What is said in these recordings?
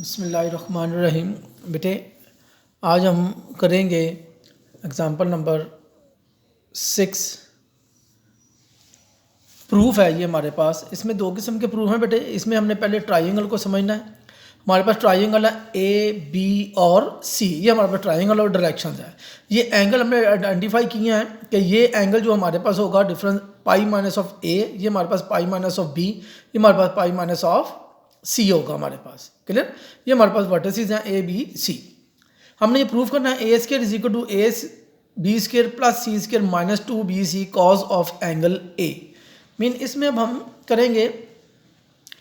बिस्मिल्लाहिर्रहमानिर्रहीम। बेटे आज हम करेंगे एग्ज़ाम्पल नंबर 6। प्रूफ है ये हमारे पास। इसमें दो किस्म के प्रूफ हैं बेटे। इसमें हमने पहले ट्राइंगल को समझना है। हमारे पास ट्राइंगल है ए बी और सी। ये हमारे पास ट्राइंगल और डायरेक्शंस है। ये एंगल हमने आइडेंटिफाई किए हैं कि ये एंगल जो हमारे पास होगा डिफरेंस पाई माइनस ऑफ ए, ये हमारे पास पाई माइनस ऑफ बी, ये हमारे पास पाई माइनस ऑफ सी होगा हमारे पास। क्लियर? ये हमारे पास वर्टिसेस हैं ए बी सी। हमने ये प्रूव करना है A square is equal to A B square plus C square minus 2bc cos of angle A. Mean इसमें अब हम करेंगे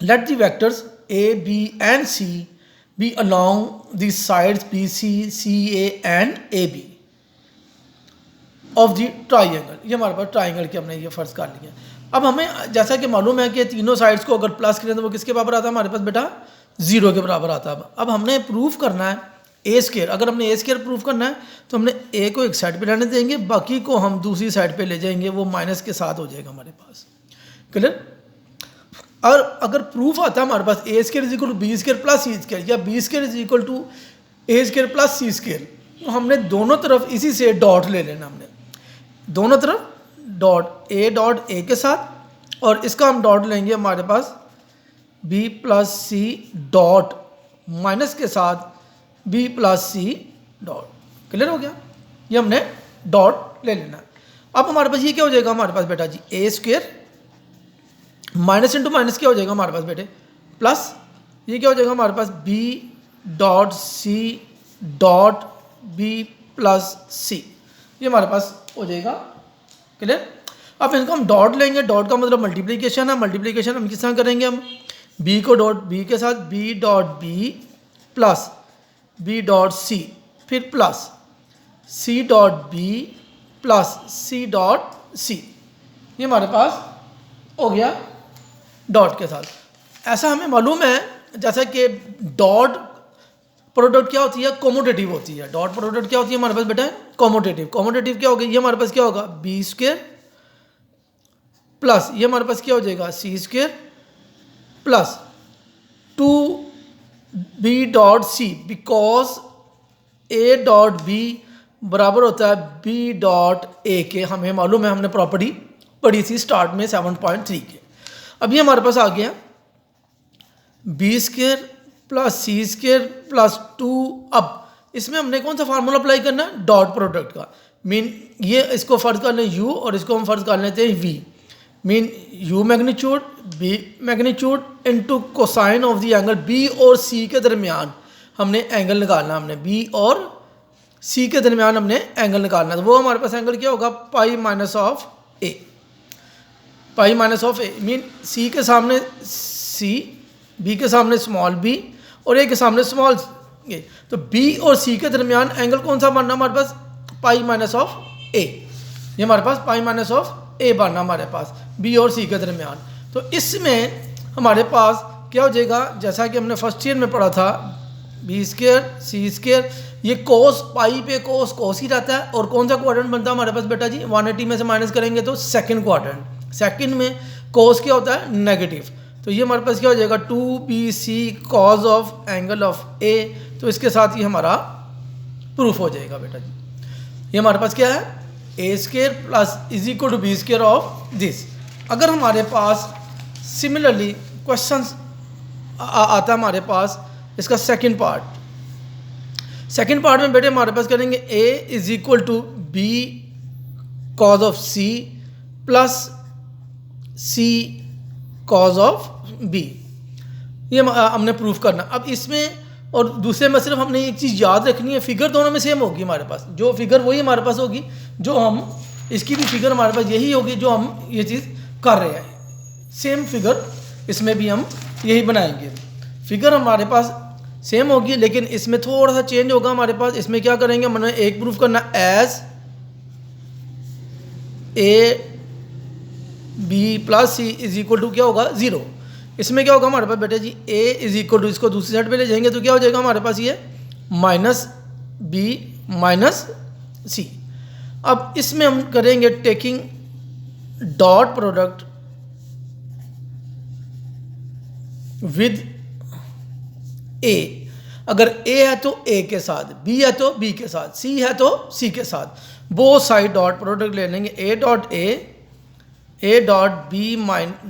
let the vectors A B and C B along the sides B C A and A B of the triangle. ये हमारे पास triangle के हमने ये फर्ज कर लिया। अब हमें जैसा कि मालूम है कि तीनों साइड्स को अगर प्लस करें तो वो किसके बराबर आता है हमारे पास बेटा? 0 के बराबर आता है। अब हमने प्रूफ करना है ए स्क्वायर। अगर हमने ए स्क्वायर प्रूफ करना है तो हमने ए को एक साइड पे रहने देंगे, बाकी को हम दूसरी साइड पे ले जाएंगे, वो माइनस के साथ हो जाएगा हमारे पास। क्लियर? और अगर प्रूफ आता है हमारे पास A square is equal to B square plus C square या B square is equal to A square plus C square, तो हमने दोनों तरफ इसी से डॉट ले लेना। हमने दोनों तरफ डॉट ए के साथ और इसका हम डॉट लेंगे हमारे पास B plus C dot minus के साथ B plus C dot. Clear हो गया? ये हमने डॉट ले लेना। अब हमारे पास ये क्या हो जाएगा हमारे पास बेटा जी? ए स्क्वायर माइनस इंटू माइनस क्या हो जाएगा हमारे पास बेटे? प्लस ये क्या हो जाएगा हमारे पास? B dot C dot B plus C. ये हमारे पास हो जाएगा। क्लियर? अब इनको हम डॉट लेंगे। डॉट का मतलब मल्टीप्लिकेशन है। मल्टीप्लिकेशन हम किस तरह करेंगे? हम बी को डॉट बी के साथ B dot B plus B dot C, फिर plus C dot B plus C dot C. ये हमारे पास हो गया डॉट के साथ। ऐसा हमें मालूम है जैसा कि डॉट प्रोडक्ट क्या होती है? कॉमोटेटिव होती है। डॉट प्रोडक्ट क्या होती है हमारे पास बेटा? कॉमोटेटिव। कॉमोटेटिव क्या होगी? ये हमारे पास क्या होगा? बी स्क्वायर प्लस ये हमारे पास क्या हो जाएगा? C square plus 2b dot C, because A dot B बराबर होता है b डॉट ए के। हमें मालूम है, हमने प्रॉपर्टी पढ़ी थी स्टार्ट में 7.3 के। अब ये हमारे पास आ गया B square plus C square plus 2। अब इसमें हमने कौन सा फार्मूला अप्लाई करना है? डॉट प्रोडक्ट का। मीन ये इसको फर्ज कर लें u और इसको हम फर्ज कर लेते हैं v। Mean u magnitude b magnitude into cosine of the angle b और c के दरमियान हमने एंगल निकालना। हमने b और c के दरमियान हमने एंगल निकालना। तो वो हमारे पास एंगल क्या होगा? पाई minus of a। Pi minus of a mean c के सामने c, b के सामने स्मॉल b और a के सामने स्मॉल a। तो b और c के दरमियान एंगल कौन सा बनना हमारे पास? Pi minus of a। ये हमारे पास पाई माइनस ऑफ a बनना हमारे पास b और c के दरमियान। तो इसमें हमारे पास क्या हो जाएगा? जैसा कि हमने फर्स्ट ईयर में पढ़ा था बी स्क्वायर सी स्क्वायर, ये कोस पाई पे कोस ही रहता है। और कौन सा क्वाड्रेंट बनता है हमारे पास बेटा जी? 180 में से माइनस करेंगे तो सेकंड क्वाड्रेंट। सेकंड में कोस क्या होता है? नेगेटिव। तो ये हमारे पास क्या हो जाएगा? 2bc cos of angle of A. तो इसके साथ ही हमारा प्रूफ हो जाएगा बेटा जी। ये हमारे पास क्या है? A square plus is equal to B square of this. अगर हमारे पास सिमिलरली क्वेश्चन आता है हमारे पास इसका सेकंड पार्ट। सेकंड पार्ट में बेटे हमारे पास करेंगे A is equal to B cos of C plus C cos of B. ये हमने प्रूफ करना। अब इसमें और दूसरे में सिर्फ हमने एक चीज़ याद रखनी है, फिगर दोनों में सेम होगी हमारे पास। जो फिगर वही हमारे पास होगी जो हम, इसकी भी फिगर हमारे पास यही होगी जो हम ये चीज़ कर रहे हैं। सेम फिगर इसमें भी हम यही बनाएंगे। फिगर हमारे पास सेम होगी लेकिन इसमें थोड़ा सा चेंज होगा हमारे पास। इसमें क्या करेंगे? हमने एक प्रूफ करना as A B plus C is equal to क्या होगा? 0। इसमें क्या होगा हमारे पास बेटे जी? ए इज इक्वल टू, इसको दूसरी साइड पे ले जाएंगे तो क्या हो जाएगा हमारे पास? ये माइनस बी माइनस सी। अब इसमें हम करेंगे टेकिंग डॉट प्रोडक्ट विद ए। अगर ए है तो ए के साथ, बी है तो बी के साथ, सी है तो सी के साथ, बोथ साइड डॉट प्रोडक्ट ले लेंगे, A dot B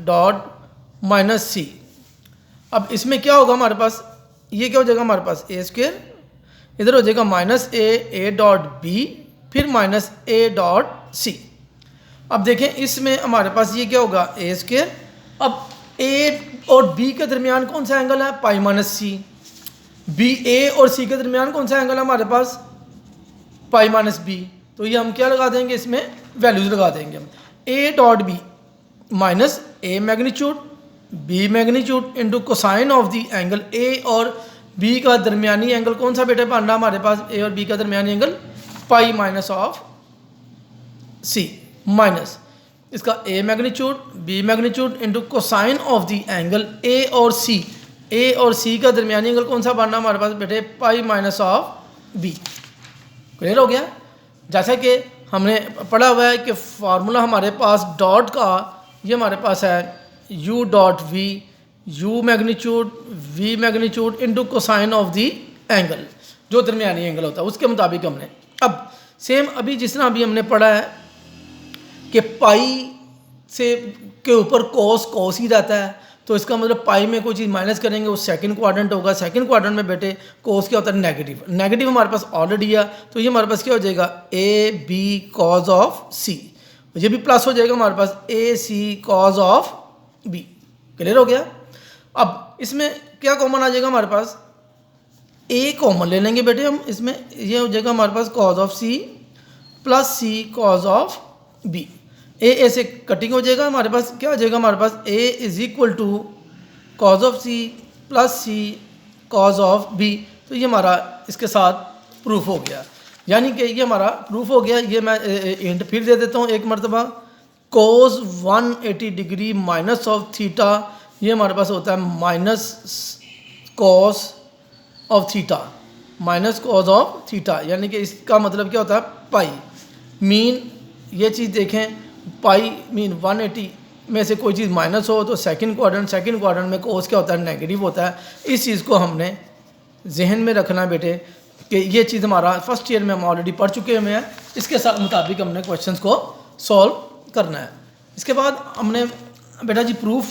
dot minus C. अब इसमें क्या होगा हमारे पास, ये क्या हो जाएगा हमारे पास ए स्क्वेयर, इधर हो जाएगा माइनस ए डॉट बी, फिर माइनस ए डॉट सी। अब देखें इसमें हमारे पास ये क्या होगा ए स्क्वेयर, अब ए और बी के दरमियान कौन सा एंगल है, पाई माइनस सी। बी ए और सी के दरमियान कौन सा एंगल है हमारे पास, पाई माइनस बी। तो ये हम क्या लगा देंगे, इसमें वैल्यूज लगा देंगे हम, A dot B minus A magnitude B magnitude into cosine of the angle A और बी का दरमियानी एंगल कौन सा बेटा बन रहा हमारे पास, ए और बी का दरमियानी angle pi minus of C, minus इसका A magnitude B magnitude into cosine of the angle A और सी का दरमियानी एंगल कौन सा बनना हमारे पास बेटे, pi minus of B. Clear हो गया। जैसा कि हमने पढ़ा हुआ है कि फार्मूला हमारे पास डॉट का ये हमारे पास है u dot V, u magnitude v magnitude into cosine of the angle, जो दरमियानी एंगल होता है उसके मुताबिक हमने। अब सेम अभी जिस तरह अभी हमने पढ़ा है कि पाई से के ऊपर कोस ही रहता है, तो इसका मतलब पाई में कोई चीज़ माइनस करेंगे वो सेकंड क्वाड्रेंट होगा। सेकंड क्वाड्रेंट में बेटे कोस क्या होता है, नेगेटिव हमारे पास ऑलरेडी है, तो ये हमारे पास क्या हो जाएगा ए बी कॉज ऑफ सी, ये भी प्लस हो जाएगा हमारे पास ए C cos of B. Clear हो गया। अब इसमें क्या कॉमन आ जाएगा हमारे पास, ए कॉमन ले लेंगे बेटे हम, इसमें ये हो जाएगा हमारे पास cos of C plus C cos of B. A से कटिंग हो जाएगा, हमारे पास क्या हो जाएगा हमारे पास A is equal to cos of C plus C cos of B. तो ये हमारा इसके साथ प्रूफ हो गया, यानी कि ये हमारा प्रूफ हो गया। ये मैं हिंट फिर दे देता हूँ एक मरतबा, कोस 180 डिग्री माइनस ऑफ थीटा, ये हमारे पास होता है minus cos of theta, minus cos of theta, यानी कि इसका मतलब क्या होता है पाई। मीन ये चीज़ देखें, पाई मीन 180 में से कोई चीज़ माइनस हो तो सेकंड क्वाड्रेंट में कोस क्या होता है, नेगेटिव होता है। इस चीज़ को हमने जहन में रखना है बेटे कि ये चीज़ हमारा फर्स्ट ईयर में हम ऑलरेडी पढ़ चुके हुए हैं, इसके साथ मुताबिक हमने क्वेश्चंस को सॉल्व करना है। इसके बाद हमने बेटा जी प्रूफ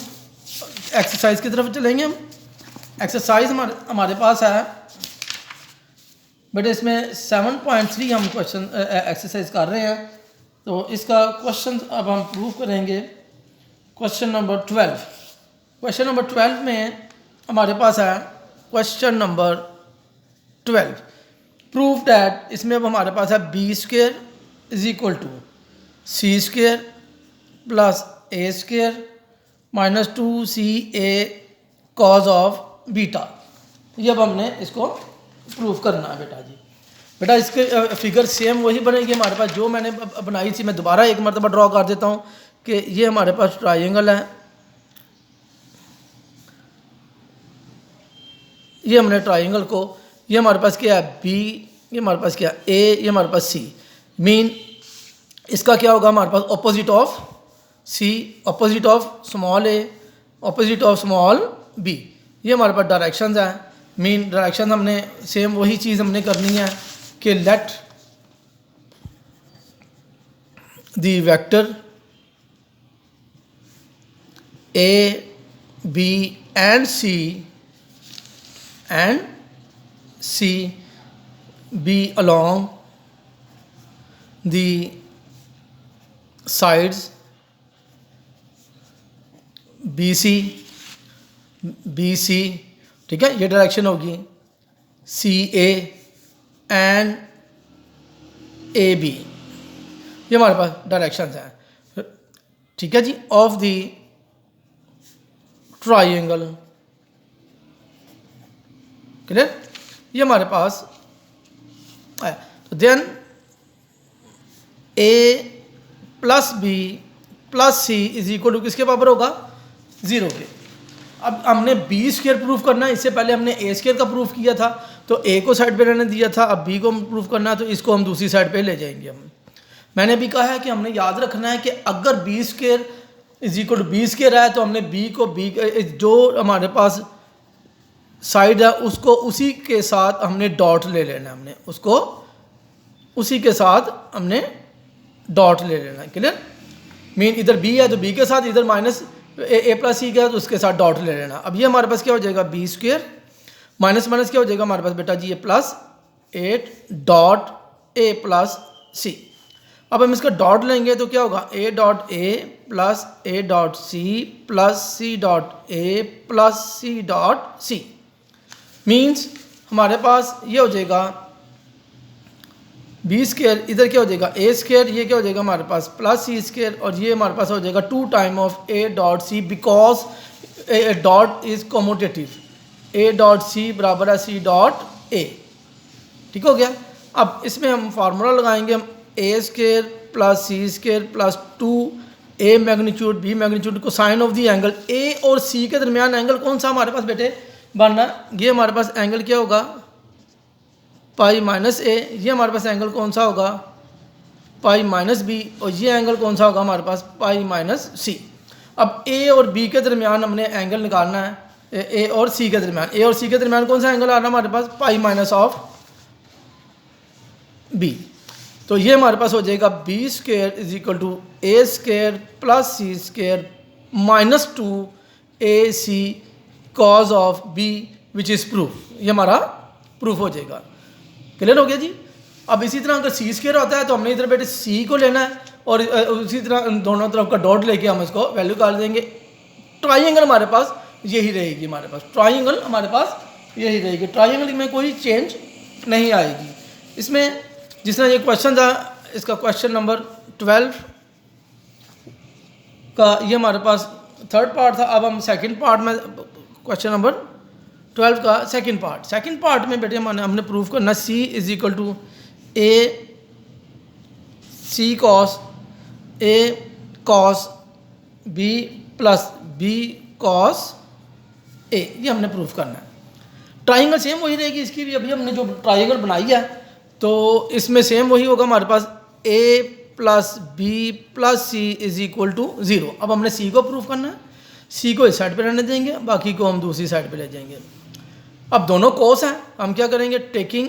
एक्सरसाइज की तरफ चलेंगे हम। एक्सरसाइज हमारे पास है बेटे, इसमें 7.3 हम क्वेश्चन एक्सरसाइज कर रहे हैं, तो इसका क्वेश्चन अब हम प्रूव करेंगे। क्वेश्चन नंबर 12 में हमारे पास है क्वेश्चन नंबर 12, प्रूव डैट, इसमें अब हमारे पास है B square is equal to C square plus A square minus 2ca cos of beta. ये अब हमने इसको प्रूव करना है बेटा जी। बेटा इसके फिगर सेम वही बनेगी हमारे पास जो मैंने बनाई थी। मैं दोबारा एक मरतबा ड्रॉ कर देता हूँ कि ये हमारे पास ट्रायंगल है, ये हमने ट्रायंगल को, ये हमारे पास क्या है बी, ये हमारे पास क्या है ए, ये हमारे पास सी। मीन इसका क्या होगा हमारे पास opposite of C, opposite of small A, opposite of small B. ये हमारे पास डायरेक्शंस हैं। मीन डायरेक्शन हमने सेम वही चीज़ हमने करनी है कि let the vector A B and C B along the sides BC, ठीक है, ये डायरेक्शन होगी CA एंड AB, ये हमारे पास डायरेक्शंस हैं, ठीक है जी, ऑफ द ट्रायंगल। क्लियर, ये हमारे पास है। तो then A plus B plus C is equal to किसके बराबर होगा, 0 के। अब हमने बी स्क्वायर प्रूफ करना है, इससे पहले हमने ए स्क्वायर का प्रूफ किया था, तो ए को साइड पे रहने दिया था, अब बी को प्रूफ करना है तो इसको हम दूसरी साइड पे ले जाएंगे हम। मैंने भी कहा है कि हमने याद रखना है कि अगर B square is equal to B square है तो हमने बी को बी जो हमारे पास साइड है उसको उसी के साथ हमने डॉट ले लेना है, हमने उसको उसी के साथ हमने डॉट ले लेना है। क्लियर? मीन इधर बी है तो बी के साथ, इधर माइनस ए प्लस सी का है तो उसके साथ डॉट ले लेना। अब ये हमारे पास क्या हो जाएगा, बी स्क्वेयर माइनस माइनस क्या हो जाएगा हमारे पास बेटा जी, ये plus 8 dot A plus C. अब हम इसका डॉट लेंगे तो क्या होगा, A dot A plus A dot C plus C dot A plus C dot C. Means हमारे पास ये हो जाएगा बी स्क्वेयर, इधर क्या हो जाएगा ए स्क्वेयर, ये क्या हो जाएगा हमारे पास प्लस सी स्क्वेयर, और ये हमारे पास हो जाएगा 2 time of A dot C, because A dot is commutative, A dot C बराबर है सी डॉट ए। ठीक हो गया। अब इसमें हम फार्मूला लगाएंगे, हम ए square plus C square plus 2 ए मैग्नीट्यूड बी मैग्नीट्यूड को sign of the angle, A और सी के दरमियान एंगल कौन सा हमारे पास बेटे बनना, ये हमारे पास एंगल क्या होगा पाई माइनस ए, ये हमारे पास एंगल कौन सा होगा पाई माइनस बी, और ये एंगल कौन सा होगा हमारे पास पाई माइनस सी। अब ए और बी के दरमियान हमने एंगल निकालना है, ए और सी के दरमियान, ए और सी के दरमियान कौन सा एंगल आ रहा है हमारे पास पाई माइनस ऑफ बी। तो ये हमारे पास हो जाएगा B square is equal to A square plus C square minus 2 A C cos of B which is proof. ये हमारा प्रूफ हो जाएगा। क्लियर हो गया जी। अब इसी तरह अगर सी स्क्वेयर होता है तो हमने इधर बेटे सी को लेना है और उसी तरह दोनों तरफ का डॉट लेके हम इसको वैल्यू डाल देंगे। ट्राइंगल हमारे पास यही रहेगी, हमारे पास ट्राइंगल हमारे पास यही रहेगी, ट्राइंगल में कोई चेंज नहीं आएगी। इसमें जिस तरह ये क्वेश्चन था, इसका क्वेश्चन नंबर 12 का ये हमारे पास थर्ड पार्ट था। अब हम सेकंड पार्ट में क्वेश्चन नंबर 12 का सेकंड पार्ट में बेटे हमने प्रूफ करना C is equal to A C cos B plus B cos A, ये हमने प्रूफ करना है। ट्राइंगल सेम वही रहेगी इसकी भी, अभी हमने जो ट्राइंगल बनाई है तो इसमें सेम वही होगा हमारे पास A plus B plus C is equal to 0। अब हमने सी को प्रूफ करना है, सी को इस साइड पे रहने देंगे, बाकी को हम दूसरी साइड पे ले जाएंगे। अब दोनों कोस हैं, हम क्या करेंगे, taking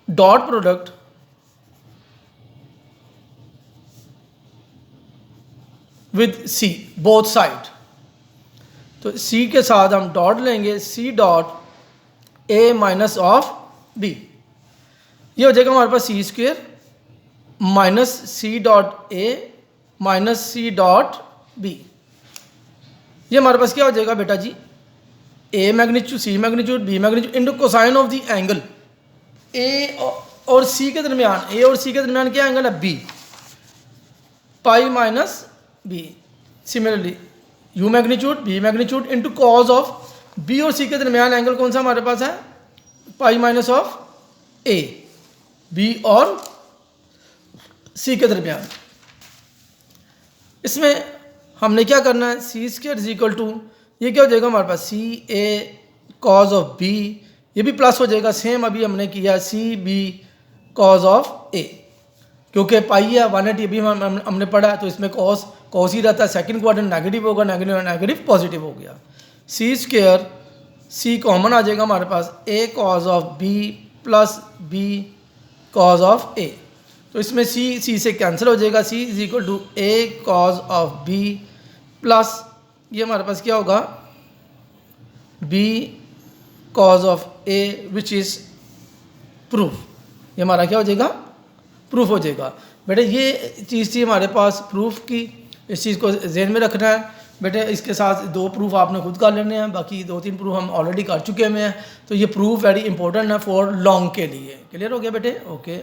dot product with C both side, तो सी के साथ हम डॉट लेंगे, C dot A minus of B, ये हो जाएगा हमारे पास C square minus C dot A minus C dot B. ये हमारे पास क्या हो जाएगा बेटा जी, A magnitude C magnitude B magnitude into cosine of the angle A और सी के दरमियान, ए और सी के दरमियान क्या एंगल है B, pi minus B. Similarly U magnitude B magnitude into cos of B और सी के दरमियान एंगल कौन सा हमारे पास है pi minus of A, B और सी के दरमियान। इसमें हमने क्या करना है, C square is equal to, ये क्या हो जाएगा हमारे पास C A cos of B, ये भी प्लस हो जाएगा, सेम अभी हमने किया C B cos of A, क्योंकि पाई है 180 अभी हमने पढ़ा तो इसमें कॉस ही रहता है, सेकंड क्वाड्रेंट नेगेटिव होगा, नेगेटिव पॉजिटिव हो गया। सी स्क्वायर सी कॉमन आ जाएगा हमारे पास, A cos of B plus B cos of A, तो इसमें सी से कैंसिल हो जाएगा, C is equal to A cos of B plus ये हमारे पास क्या होगा B cos of A which is proof. ये हमारा क्या हो जाएगा प्रूफ हो जाएगा। बेटे ये चीज़ थी हमारे पास प्रूफ की, इस चीज़ को जहन में रखना है बेटे। इसके साथ 2 प्रूफ आपने खुद कर लेने हैं, बाकी 2-3 प्रूफ हम ऑलरेडी कर चुके हैं। तो ये प्रूफ वेरी इंपॉर्टेंट है फॉर लॉन्ग के लिए। क्लियर हो गया बेटे? ओके।